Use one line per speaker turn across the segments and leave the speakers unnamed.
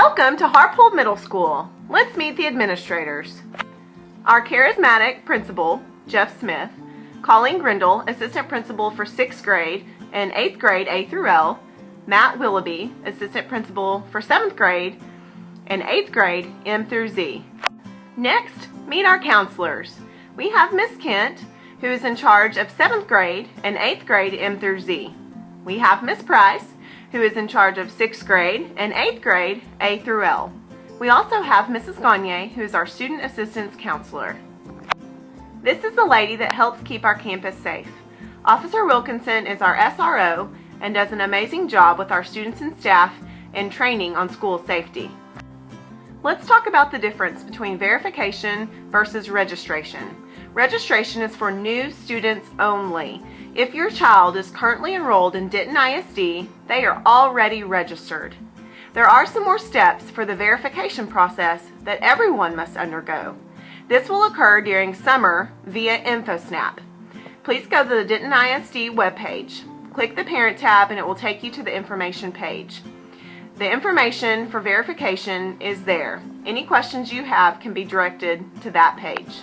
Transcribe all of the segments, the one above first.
Welcome to Harpole Middle School. Let's meet the administrators. Our charismatic principal, Jeff Smith, Colleen Grindle, assistant principal for 6th grade and 8th grade A through L, Matt Willoughby, assistant principal for 7th grade and 8th grade M through Z. Next, meet our counselors. We have Miss Kent, who is in charge of 7th grade and 8th grade M through Z. We have Miss Price, who is in charge of 6th grade and 8th grade A through L. We also have Mrs. Gagne, who is our student assistance counselor. This is the lady that helps keep our campus safe. Officer Wilkinson is our SRO and does an amazing job with our students and staff in training on school safety. Let's talk about the difference between verification versus registration. Registration is for new students only. If your child is currently enrolled in Denton ISD, they are already registered. There are some more steps for the verification process that everyone must undergo. This will occur during summer via InfoSnap. Please go to the Denton ISD webpage. Click the Parent tab and it will take you to the information page. The information for verification is there. Any questions you have can be directed to that page.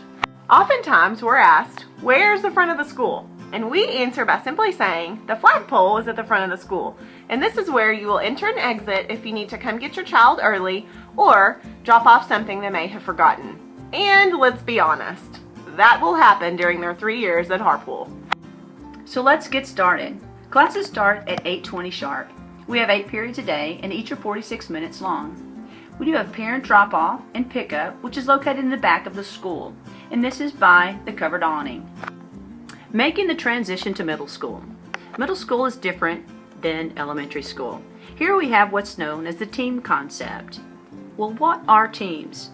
Oftentimes we're asked, where's the front of the school? And we answer by simply saying, the flagpole is at the front of the school. And this is where you will enter and exit if you need to come get your child early or drop off something they may have forgotten. And let's be honest, that will happen during their 3 years at Harpole.
So let's get started. Classes start at 8:20 sharp. We have 8 periods a day and each are 46 minutes long. We do have parent drop-off and pickup, which is located in the back of the school, and this is by the covered awning. Making the transition to middle school. Middle school is different than elementary school. Here we have what's known as the team concept. Well, what are teams?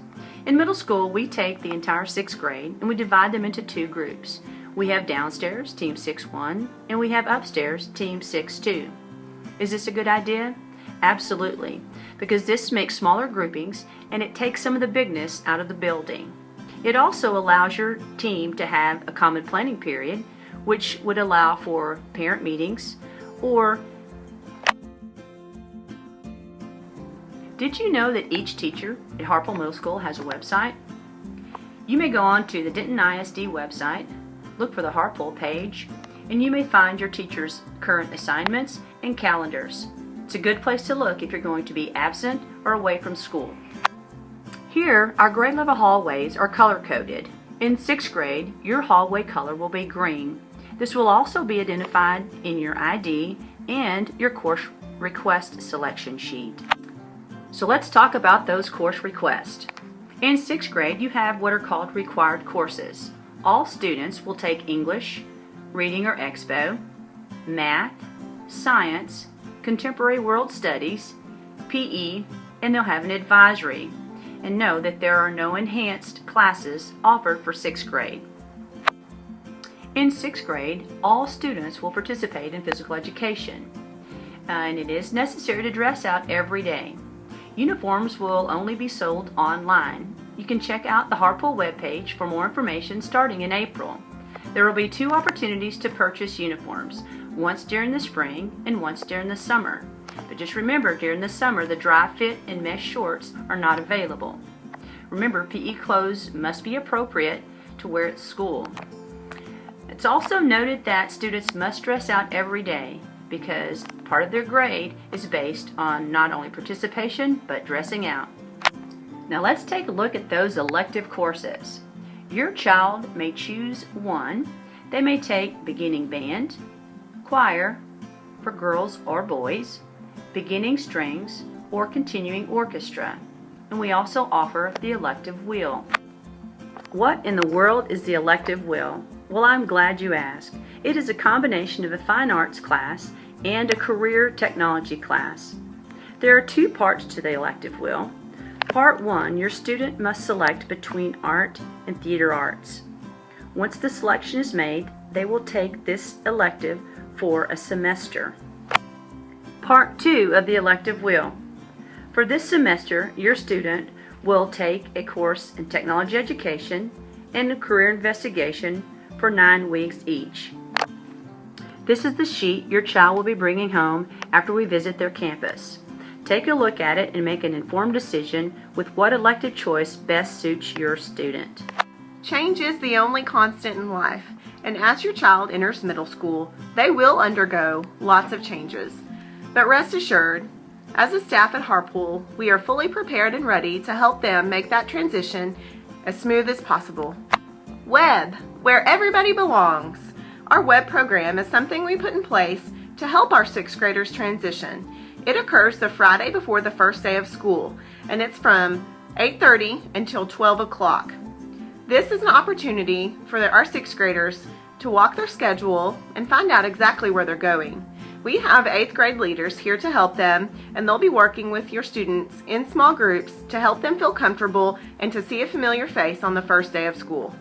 In middle school, we take the entire 6th grade and we divide them into 2 groups. We have downstairs, Team 6-1, and we have upstairs, Team 6-2. Is this a good idea? Absolutely, because this makes smaller groupings and it takes some of the bigness out of the building. It also allows your team to have a common planning period, which would allow for parent meetings or did you know that each teacher at Harpole Middle School has a website? You may go on to the Denton ISD website, look for the Harpole page, and you may find your teacher's current assignments and calendars. It's a good place to look if you're going to be absent or away from school. Here, our grade level hallways are color-coded. In 6th grade, your hallway color will be green. This will also be identified in your ID and your course request selection sheet. So let's talk about those course requests. In 6th grade, you have what are called required courses. All students will take English, Reading or Expo, Math, Science, Contemporary World Studies, PE, and they'll have an advisory. And know that there are no enhanced classes offered for 6th grade. In 6th grade, all students will participate in physical education, and it is necessary to dress out every day. Uniforms will only be sold online. You can check out the Harpole webpage for more information starting in April. There will be 2 opportunities to purchase uniforms, once during the spring and once during the summer. But just remember, during the summer, the dry fit and mesh shorts are not available. Remember, PE clothes must be appropriate to wear at school. It's also noted that students must dress out every day because part of their grade is based on not only participation, but dressing out. Now let's take a look at those elective courses. Your child may choose one. They may take beginning band, choir for girls or boys, beginning strings, or continuing orchestra. And we also offer the elective wheel. What in the world is the elective wheel? Well, I'm glad you asked. It is a combination of a fine arts class and a career technology class. There are 2 parts to the elective wheel. Part 1, your student must select between art and theater arts. Once the selection is made, they will take this elective for a semester. Part 2 of the elective wheel. For this semester, your student will take a course in technology education and a career investigation for 9 weeks each. This is the sheet your child will be bringing home after we visit their campus. Take a look at it and make an informed decision with what elective choice best suits your student.
Change is the only constant in life, and as your child enters middle school, they will undergo lots of changes. But rest assured, as a staff at Harpole, we are fully prepared and ready to help them make that transition as smooth as possible. Web, where everybody belongs. Our web program is something we put in place to help our 6th graders transition. It occurs the Friday before the first day of school, and it's from 8:30 until 12 o'clock. This is an opportunity for our 6th graders to walk their schedule and find out exactly where they're going. We have 8th grade leaders here to help them, and they'll be working with your students in small groups to help them feel comfortable and to see a familiar face on the first day of school.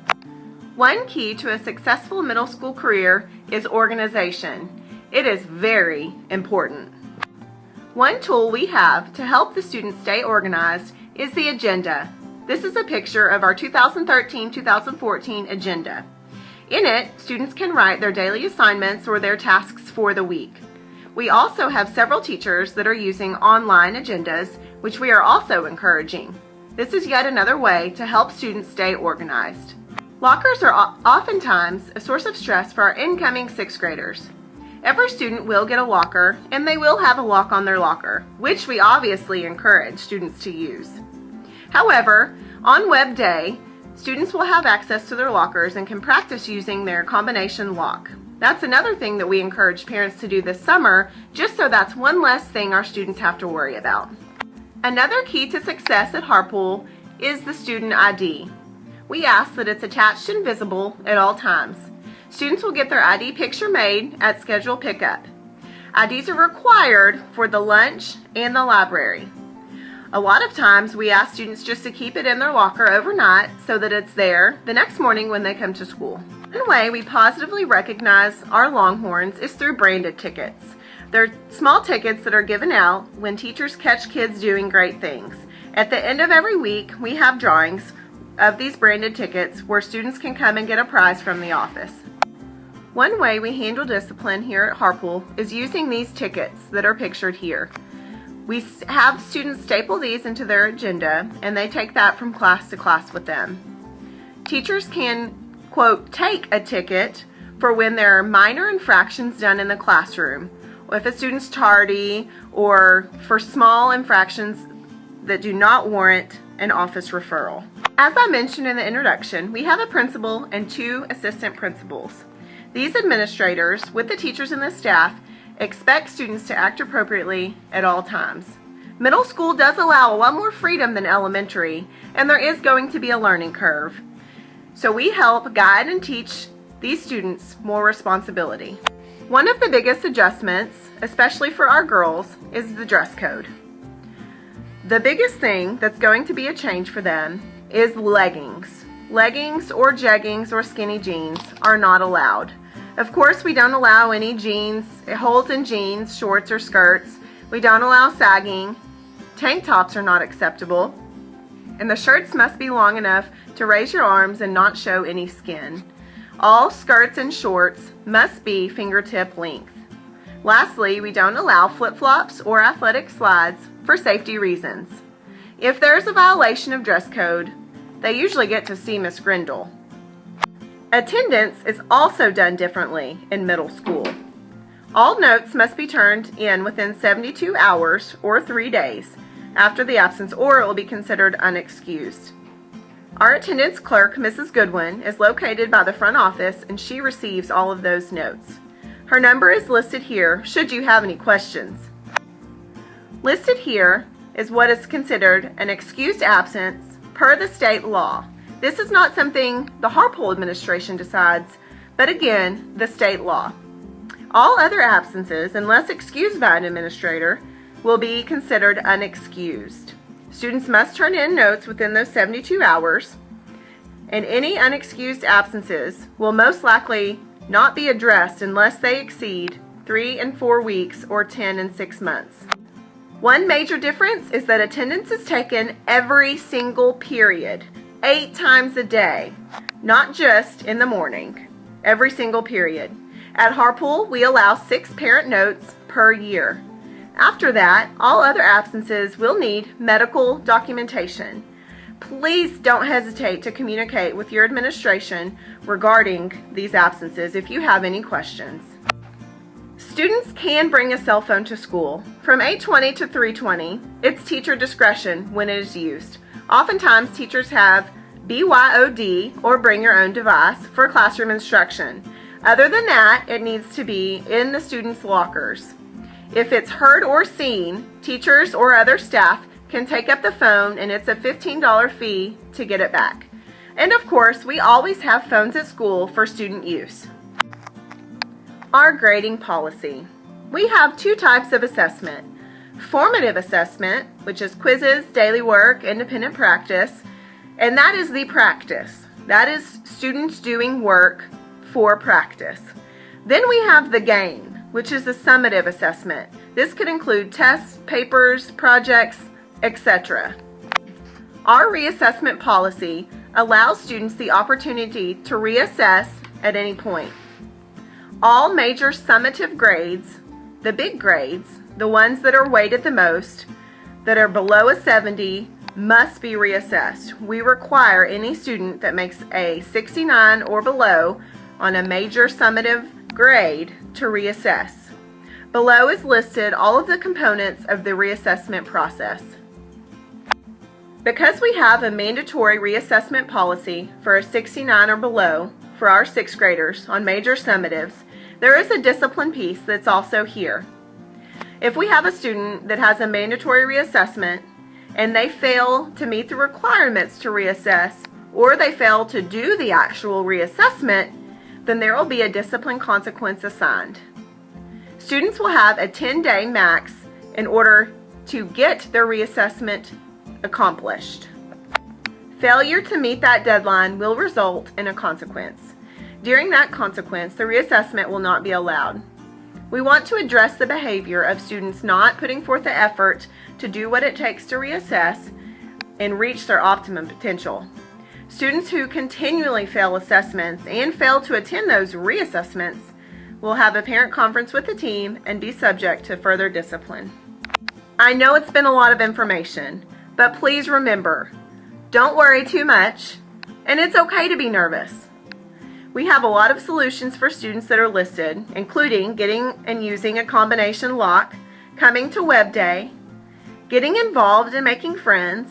One key to a successful middle school career is organization. It is very important. One tool we have to help the students stay organized is the agenda. This is a picture of our 2013-2014 agenda. In it, students can write their daily assignments or their tasks for the week. We also have several teachers that are using online agendas, which we are also encouraging. This is yet another way to help students stay organized. Lockers are oftentimes a source of stress for our incoming 6th graders. Every student will get a locker, and they will have a lock on their locker, which we obviously encourage students to use. However, on web day, students will have access to their lockers and can practice using their combination lock. That's another thing that we encourage parents to do this summer, just so that's one less thing our students have to worry about. Another key to success at Harpole is the student ID. We ask that it's attached and visible at all times. Students will get their ID picture made at scheduled pickup. IDs are required for the lunch and the library. A lot of times we ask students just to keep it in their locker overnight so that it's there the next morning when they come to school. One way we positively recognize our Longhorns is through branded tickets. They're small tickets that are given out when teachers catch kids doing great things. At the end of every week, we have drawings of these branded tickets where students can come and get a prize from the office. One way we handle discipline here at Harpole is using these tickets that are pictured here. We have students staple these into their agenda, and they take that from class to class with them. Teachers can, quote, take a ticket for when there are minor infractions done in the classroom, or if a student's tardy, or for small infractions that do not warrant an office referral. As I mentioned in the introduction, we have a principal and 2 assistant principals. These administrators, with the teachers and the staff, expect students to act appropriately at all times. Middle school does allow a lot more freedom than elementary, and there is going to be a learning curve. So we help guide and teach these students more responsibility. One of the biggest adjustments, especially for our girls, is the dress code. The biggest thing that's going to be a change for them is leggings. Leggings or jeggings or skinny jeans are not allowed. Of course, we don't allow any jeans, holes in jeans, shorts, or skirts. We don't allow sagging. Tank tops are not acceptable. And the shirts must be long enough to raise your arms and not show any skin. All skirts and shorts must be fingertip length. Lastly, we don't allow flip-flops or athletic slides for safety reasons. If there is a violation of dress code, they usually get to see Miss Grindle. Attendance is also done differently in middle school. All notes must be turned in within 72 hours or 3 days after the absence, or it will be considered unexcused. Our attendance clerk, Mrs. Goodwin, is located by the front office, and she receives all of those notes. Her number is listed here should you have any questions. Listed here is what is considered an excused absence per the state law. This is not something the Harpole administration decides, but again, the state law. All other absences, unless excused by an administrator, will be considered unexcused. Students must turn in notes within those 72 hours, and any unexcused absences will most likely not be addressed unless they exceed 3 and 4 weeks or 10 and 6 months. One major difference is that attendance is taken every single period, 8 times a day, not just in the morning, every single period. At Harpole, we allow 6 parent notes per year. After that, all other absences will need medical documentation. Please don't hesitate to communicate with your administration regarding these absences if you have any questions. Students can bring a cell phone to school. From 8:20 to 3:20, it's teacher discretion when it is used. Oftentimes, teachers have BYOD, or bring your own device, for classroom instruction. Other than that, it needs to be in the students' lockers. If it's heard or seen, teachers or other staff can take up the phone, and it's a $15 fee to get it back. And of course, we always have phones at school for student use. Our grading policy. We have two types of assessment. Formative assessment, which is quizzes, daily work, independent practice, and that is the practice. That is students doing work for practice. Then we have the game, which is the summative assessment. This could include tests, papers, projects, etc. Our reassessment policy allows students the opportunity to reassess at any point. All major summative grades, the big grades, the ones that are weighted the most, that are below a 70, must be reassessed. We require any student that makes a 69 or below on a major summative grade to reassess. Below is listed all of the components of the reassessment process. Because we have a mandatory reassessment policy for a 69 or below for our 6th graders on major summatives, there is a discipline piece that's also here. If we have a student that has a mandatory reassessment and they fail to meet the requirements to reassess, or they fail to do the actual reassessment, then there will be a discipline consequence assigned. Students will have a 10-day max in order to get their reassessment accomplished. Failure to meet that deadline will result in a consequence. During that consequence, the reassessment will not be allowed. We want to address the behavior of students not putting forth the effort to do what it takes to reassess and reach their optimum potential. Students who continually fail assessments and fail to attend those reassessments will have a parent conference with the team and be subject to further discipline. I know it's been a lot of information, but please remember, don't worry too much, and it's okay to be nervous. We have a lot of solutions for students that are listed, including getting and using a combination lock, coming to web day, getting involved in making friends,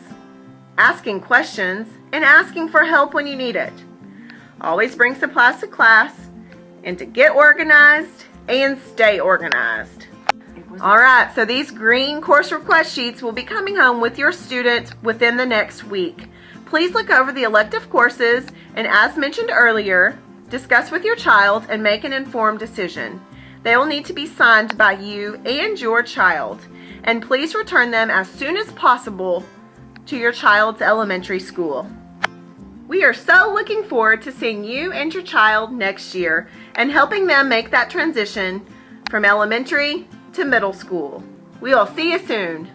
asking questions, and asking for help when you need it. Always bring supplies to class, and to get organized and stay organized. Alright, so these green course request sheets will be coming home with your student within the next week. Please look over the elective courses, and as mentioned earlier, discuss with your child and make an informed decision. They will need to be signed by you and your child, and please return them as soon as possible to your child's elementary school. We are so looking forward to seeing you and your child next year and helping them make that transition from elementary to middle school. We will see you soon.